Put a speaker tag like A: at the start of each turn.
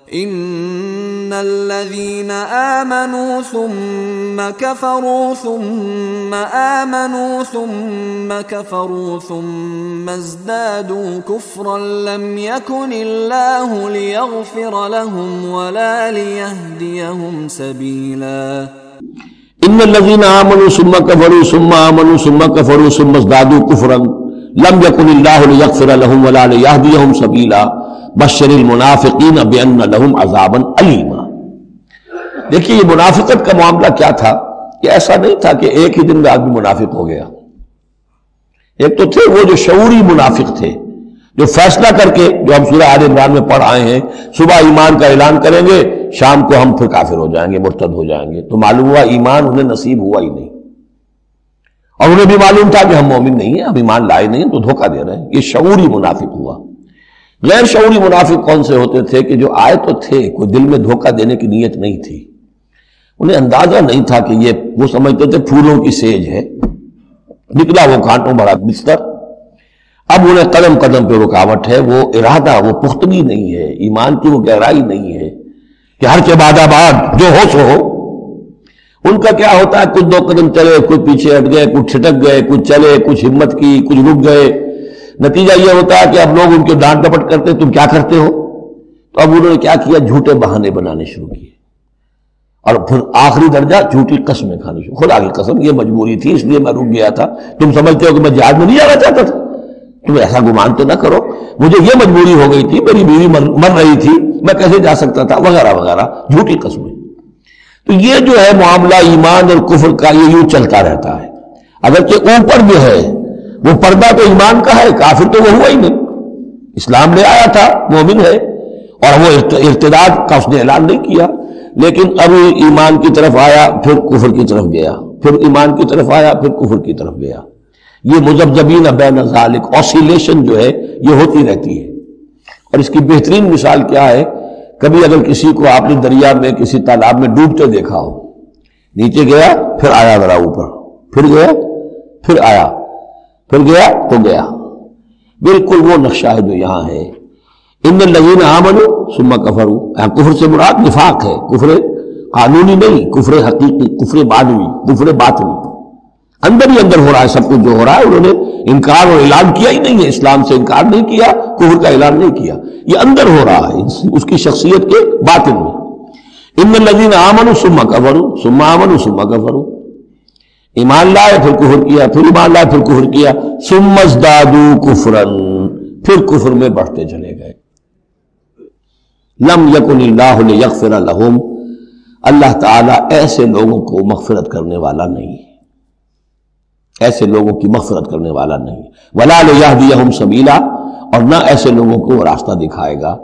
A: ان الذين آمنوا ثم كفروا ثم آمنوا ثم كفروا ثم ازدادوا كفرا لم يكن الله ليغفر لهم ولا ليهديهم سبيلا
B: ان الذين آمنوا ثم كفروا ثم آمنوا ثم كفروا ثم ازدادوا كفرا لم يكن الله ليغفر لهم ولا ليهديهم سبيلا بشر المنافقین بان لهم عذابا علیما۔ دیکھیے یہ منافقت کا معاملہ کیا تھا کہ ایسا نہیں تھا کہ ایک ہی دن میں آدمی منافق ہو گیا۔ ایک تو تھے وہ جو شعوری منافق تھے، جو فیصلہ کر کے، جو ہم سورہ آل عمران میں پڑھ آئے ہیں، صبح ایمان کا اعلان کریں گے، شام کو ہم پھر کافر ہو جائیں گے، مرتد ہو جائیں گے۔ تو معلوم ہوا ایمان انہیں نصیب ہوا ہی نہیں، اور انہیں بھی معلوم تھا کہ ہم مومن نہیں ہیں، ہم ایمان لائے نہیں ہیں، تو دھوکہ دے رہے ہیں۔ یہ شعوری منافق ہوا۔ غیر شعوری منافق کون سے ہوتے تھے کہ جو آئے تو تھے، کوئی دل میں دھوکہ دینے کی نیت نہیں تھی، انہیں اندازہ نہیں تھا کہ یہ، وہ سمجھتے تھے پھولوں کی سیج ہے، نکلا وہ کانٹوں بھرا بستر۔ اب انہیں قدم قدم پہ رکاوٹ ہے، وہ ارادہ، وہ پختگی نہیں ہے، ایمان کی وہ گہرائی نہیں ہے کہ ہر کے بعد آباد جو ہو سو ہو۔ ان کا کیا ہوتا ہے، کچھ دو قدم چلے، کچھ پیچھے ہٹ گئے، کچھ چھٹک گئے، کچھ چلے، کچھ ہمت کی، کچھ رک گئے۔ نتیجہ یہ ہوتا ہے کہ اب لوگ ان کے ڈانٹ ڈپٹ کرتے، تم کیا کرتے ہو؟ تو اب انہوں نے کیا کیا، جھوٹے بہانے بنانے شروع کیے، اور پھر آخری درجہ جھوٹی قسمیں کھانی شروع۔ خدا کی قسم یہ مجبوری تھی، اس لیے میں رک گیا تھا، تم سمجھتے ہو کہ میں جہاد میں نہیں جانا چاہتا تھا، تم ایسا گمان تو نہ کرو، مجھے یہ مجبوری ہو گئی تھی، میری بیوی مر رہی تھی، میں کیسے جا سکتا تھا، وغیرہ وغیرہ، جھوٹی قسمیں۔ تو یہ جو ہے معاملہ ایمان اور کفر کا، یہ یوں چلتا رہتا ہے۔ اگرچہ اوپر جو ہے وہ پردہ تو ایمان کا ہے، کافر تو وہ ہوا ہی نہیں، اسلام لے آیا تھا، مومن ہے، اور وہ ارتداد کا اس نے اعلان نہیں کیا، لیکن اب ایمان کی طرف آیا، پھر کفر کی طرف گیا، پھر ایمان کی طرف آیا، پھر کفر کی طرف گیا۔ یہ مذبذبین بین ذالک، آسیلیشن جو ہے یہ ہوتی رہتی ہے۔ اور اس کی بہترین مثال کیا ہے، کبھی اگر کسی کو آپ نے دریا میں، کسی تالاب میں ڈوبتے دیکھا ہو، نیچے گیا پھر آیا ذرا اوپر، پھر گیا پھر آیا، پھر گیا تو گیا، بالکل وہ نقشہ ہے جو یہاں ہے۔ ان الذین آمنوا ثم کفروا، کفر سے مراد نفاق ہے، کفر قانونی نہیں، کفر حقیقی، کفر معنوی، کفر باطنی، اندر ہی اندر ہو رہا ہے سب کچھ جو ہو رہا ہے۔ انہوں نے انکار اور اعلان کیا ہی نہیں ہے، اسلام سے انکار نہیں کیا، کفر کا اعلان نہیں کیا، یہ اندر ہو رہا ہے اس کی شخصیت کے باطن میں۔ ان الذین آمنوا ثم کفروا ثم آمنوا ثم کفروا، ایمان لائے پھر کفر کیا، پھر ایمان لائے پھر کفر کیا، ثم ازدادوا کفرا، پھر کفر میں بڑھتے چلے گئے۔ لم یکن اللہ لیغفر لہم، اللہ تعالیٰ ایسے لوگوں کو مغفرت کرنے والا نہیں ہے، ایسے لوگوں کی مغفرت کرنے والا نہیں، ولا لیہدیہم سبیلا، اور نہ ایسے لوگوں کو راستہ دکھائے گا۔